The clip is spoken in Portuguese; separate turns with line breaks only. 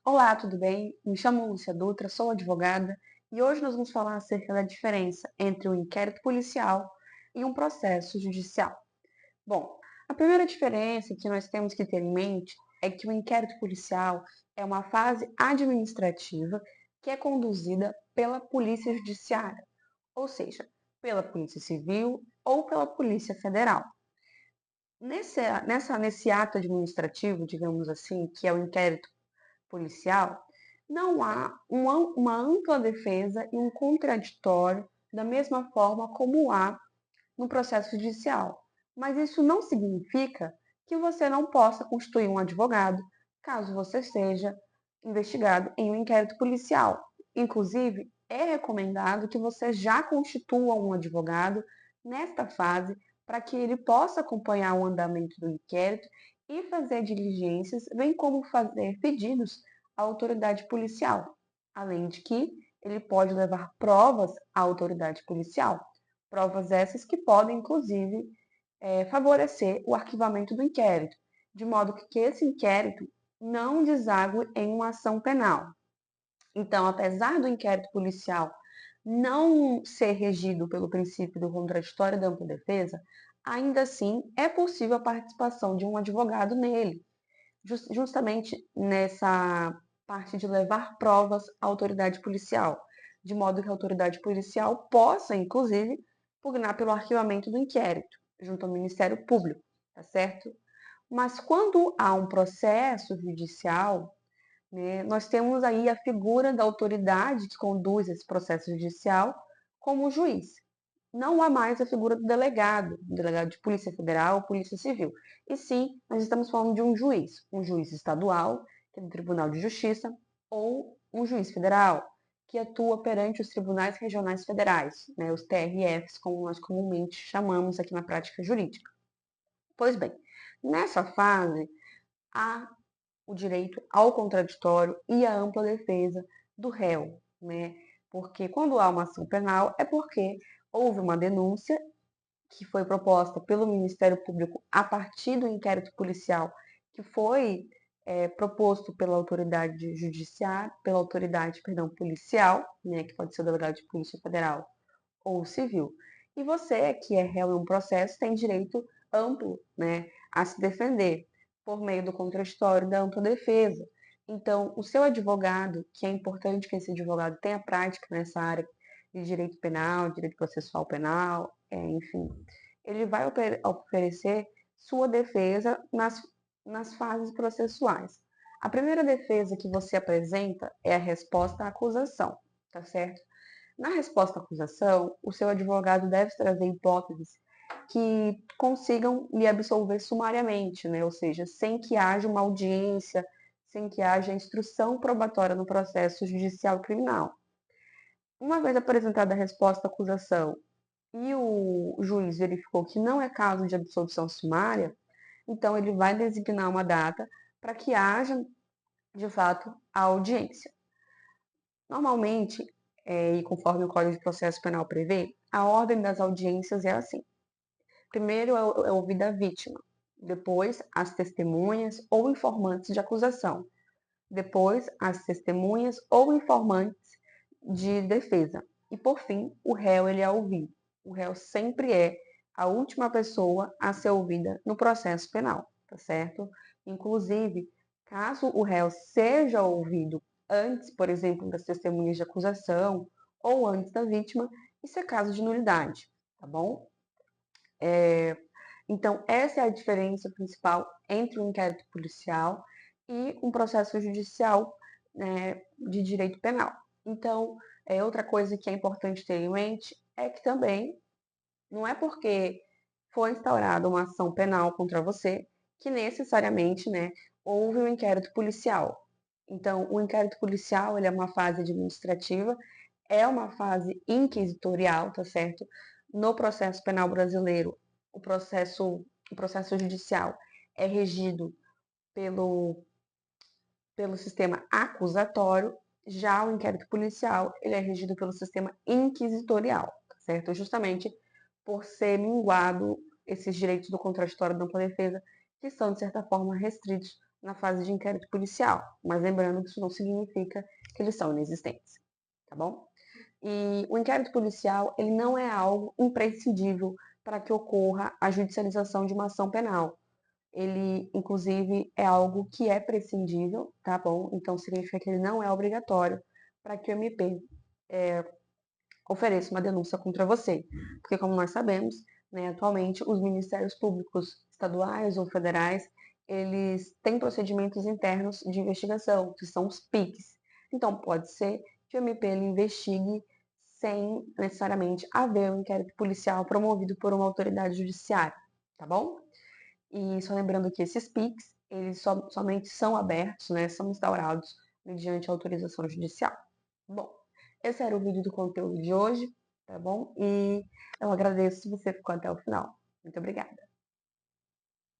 Olá, tudo bem? Me chamo Lúcia Dutra, sou advogada e hoje nós vamos falar acerca da diferença entre um inquérito policial e um processo judicial. Bom, a primeira diferença que nós temos que ter em mente é que o inquérito policial é uma fase administrativa que é conduzida pela Polícia Judiciária, ou seja, pela Polícia Civil ou pela Polícia Federal. Nesse ato administrativo, digamos assim, que é o inquérito policial, não há uma ampla defesa e um contraditório da mesma forma como há no processo judicial. Mas isso não significa que você não possa constituir um advogado caso você seja investigado em um inquérito policial. Inclusive, é recomendado que você já constitua um advogado nesta fase para que ele possa acompanhar o andamento do inquérito e fazer diligências, bem como fazer pedidos à autoridade policial. Além de que ele pode levar provas à autoridade policial. Provas essas que podem, inclusive, favorecer o arquivamento do inquérito, de modo que esse inquérito não desague em uma ação penal. Então, apesar do inquérito policial não ser regido pelo princípio do contraditório da ampla defesa, ainda assim é possível a participação de um advogado nele, justamente nessa parte de levar provas à autoridade policial, de modo que a autoridade policial possa, inclusive, pugnar pelo arquivamento do inquérito, junto ao Ministério Público, tá certo? Mas quando há um processo judicial, né, nós temos aí a figura da autoridade que conduz esse processo judicial como o juiz. Não há mais a figura do delegado de Polícia Federal, Polícia Civil. E sim, nós estamos falando de um juiz estadual, que é do Tribunal de Justiça, ou um juiz federal, que atua perante os tribunais regionais federais, né, os TRFs, como nós comumente chamamos aqui na prática jurídica. Pois bem, nessa fase, há o direito ao contraditório e à ampla defesa do réu, né? Porque quando há uma ação penal é porque houve uma denúncia que foi proposta pelo Ministério Público a partir do inquérito policial que foi proposto pela autoridade judiciária, pela autoridade, perdão, policial, né, que pode ser o delegado de Polícia Federal ou civil. E você, que é réu em um processo, tem direito amplo, né, a se defender por meio do contraditório da ampla defesa. Então, o seu advogado, que é importante que esse advogado tenha prática nessa área de direito penal, direito processual penal, enfim, ele vai oferecer sua defesa nas fases processuais. A primeira defesa que você apresenta é a resposta à acusação, tá certo? Na resposta à acusação, o seu advogado deve trazer hipóteses que consigam lhe absolver sumariamente, né? Ou seja, sem que haja uma audiência, sem que haja instrução probatória no processo judicial criminal. Uma vez apresentada a resposta à acusação e o juiz verificou que não é caso de absolvição sumária, então ele vai designar uma data para que haja, de fato, a audiência. Normalmente, e conforme o Código de Processo Penal prevê, a ordem das audiências é assim. Primeiro é ouvida a vítima, depois as testemunhas ou informantes de acusação, depois as testemunhas ou informantes de defesa e, por fim, o réu ele é ouvido. O réu sempre é a última pessoa a ser ouvida no processo penal, tá certo? Inclusive, caso o réu seja ouvido antes, por exemplo, das testemunhas de acusação ou antes da vítima, isso é caso de nulidade, tá bom? Então, essa é a diferença principal entre um inquérito policial e um processo judicial, né, de direito penal. Então, outra coisa que é importante ter em mente é que também não é porque foi instaurada uma ação penal contra você que necessariamente, né, houve um inquérito policial. Então, o inquérito policial ele é uma fase administrativa, é uma fase inquisitorial, tá certo? No processo penal brasileiro, o processo, o processo judicial é regido pelo, pelo sistema acusatório, já o inquérito policial ele é regido pelo sistema inquisitorial, tá certo? Justamente por ser minguado esses direitos do contraditório da ampla defesa, que são, de certa forma, restritos na fase de inquérito policial, mas lembrando que isso não significa que eles são inexistentes, tá bom? E o inquérito policial, ele não é algo imprescindível para que ocorra a judicialização de uma ação penal. Ele, inclusive, é algo que é prescindível, tá bom? Então, significa que ele não é obrigatório para que o MP ofereça uma denúncia contra você. Porque, como nós sabemos, né, atualmente, os ministérios públicos estaduais ou federais, eles têm procedimentos internos de investigação, que são os PICs. Então, pode ser que o MP ele investigue sem necessariamente haver um inquérito policial promovido por uma autoridade judiciária, tá bom? E só lembrando que esses PICs, eles somente são abertos, né, são instaurados mediante autorização judicial. Bom, esse era o vídeo do conteúdo de hoje, tá bom? E eu agradeço se você ficou até o final. Muito obrigada.